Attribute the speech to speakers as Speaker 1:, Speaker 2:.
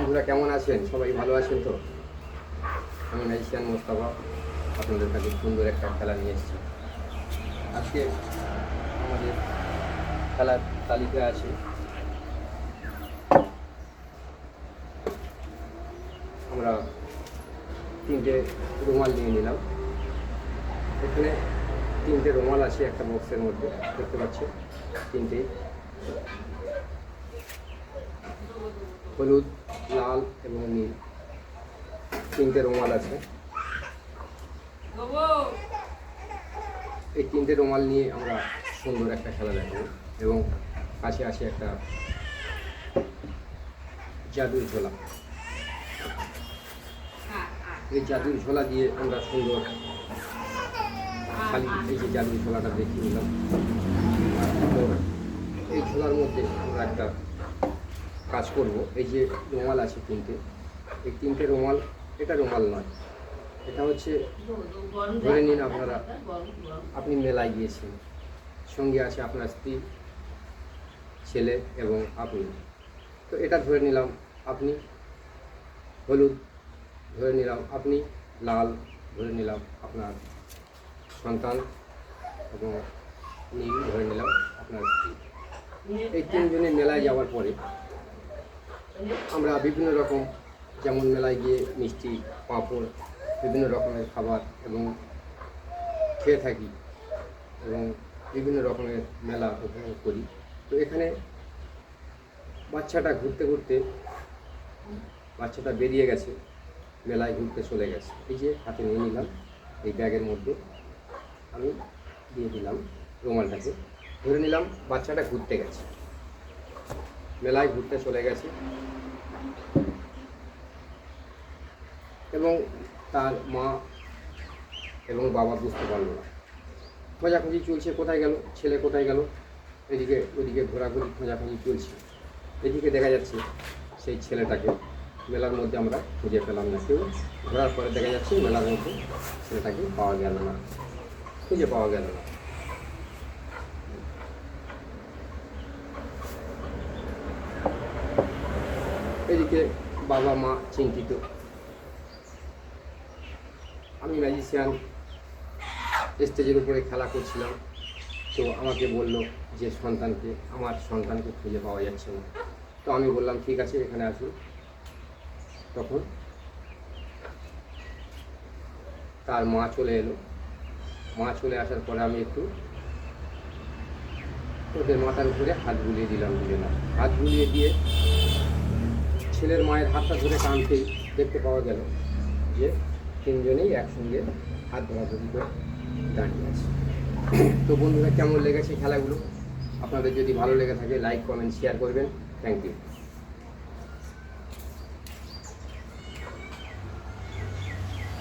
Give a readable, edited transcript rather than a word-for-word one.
Speaker 1: বন্ধুরা কেমন আছেন? সবাই ভালো আছেন তো? আমি ম্যাজিশিয়ান মোস্তফা আপনাদের কাছে সুন্দর একটা খেলা নিয়ে এসেছি। আজকে আমাদের খেলার তালিকা আছে, আমরা 3টে রুমাল নিয়ে নিলাম। এখানে 3টে রুমাল আছে একটা বক্সের মধ্যে, দেখতে পাচ্ছি 3টে, হলুদ, লাল এবং নীল 3টে রুমাল আছে। এই 3টে রুমাল নিয়ে আমরা সুন্দর একটা খেলা দেখাবো এবং কাছে আছে একটা জাদুর ঝোলা। এই জাদুর ঝোলা দিয়ে আমরা সুন্দর খালি এই যে জাদুর ঝোলাটা দেখিয়ে নিলাম। তো এই ঝোলার মধ্যে আমরা একটা কাজ করব। এই যে রুমাল আছে 3টে, এই 3টে রুমাল, এটা রুমাল নয়, এটা হচ্ছে, ধরে নিন আপনি মেলায় গিয়েছেন, সঙ্গে আছে আপনার স্ত্রী, ছেলে এবং আপনি। তো এটা ধরে নিলাম আপনি, হলুদ ধরে নিলাম আপনি, লাল ধরে নিলাম আপনার সন্তান এবং নীল ধরে নিলাম আপনার স্ত্রী। এই 3জনে মেলায় যাওয়ার পরে আমরা বিভিন্ন রকম, যেমন মেলায় গিয়ে মিষ্টি, পাঁপড়, বিভিন্ন রকমের খাবার এবং খেয়ে থাকি এবং বিভিন্ন রকমের মেলা উপভোগ করি। তো এখানে বাচ্চাটা ঘুরতে ঘুরতে বাচ্চাটা বেরিয়ে গেছে, মেলায় ঘুরতে চলে গেছে। এই যে হাতে নিয়ে নিলাম, এই ব্যাগের মধ্যে আমি দিয়ে দিলাম রুমালটাকে, ধরে নিলাম বাচ্চাটা ঘুরতে গেছে, মেলায় ঘুরতে চলে গেছে এবং তার মা এবং বাবা বুঝতে পারলো না। খোঁজাখুঁজি চলছে, কোথায় গেল ছেলে, কোথায় গেল, এদিকে ওদিকে ঘোরাঘুরি খোঁজাখুঁজি চলছে। এদিকে দেখা যাচ্ছে সেই ছেলেটাকে মেলার মধ্যে আমরা খুঁজে পেলাম না। কেউ ঘোরার পরে দেখা যাচ্ছে মেলার মধ্যে ছেলেটাকে পাওয়া গেল না, খুঁজে পাওয়া গেল না। এদিকে বাবা মা চিন্তিত। আমি ম্যাজিশিয়ান স্টেজের উপরে খেলা করছিলাম, তো আমাকে বলল যে আমার সন্তানকে খুঁজে পাওয়া যাচ্ছে না। তো আমি বললাম ঠিক আছে, এখানে আসুন। তখন তার মা চলে এলো। মা চলে আসার পরে আমি একটু ওদের মাথার উপরে হাত বুলিয়ে দিলাম, হাত বুলিয়ে দিয়ে ছেলের মায়ের হাতটা ধরে টানতেই দেখতে পাওয়া গেল যে 3জনেই একসঙ্গে হাত ধরাধরি করে দাঁড়িয়ে আছে। তো বন্ধুরা, কেমন লেগেছে খেলাগুলো? আপনাদের যদি ভালো লেগে থাকে লাইক, কমেন্ট, শেয়ার করবেন। Thank you.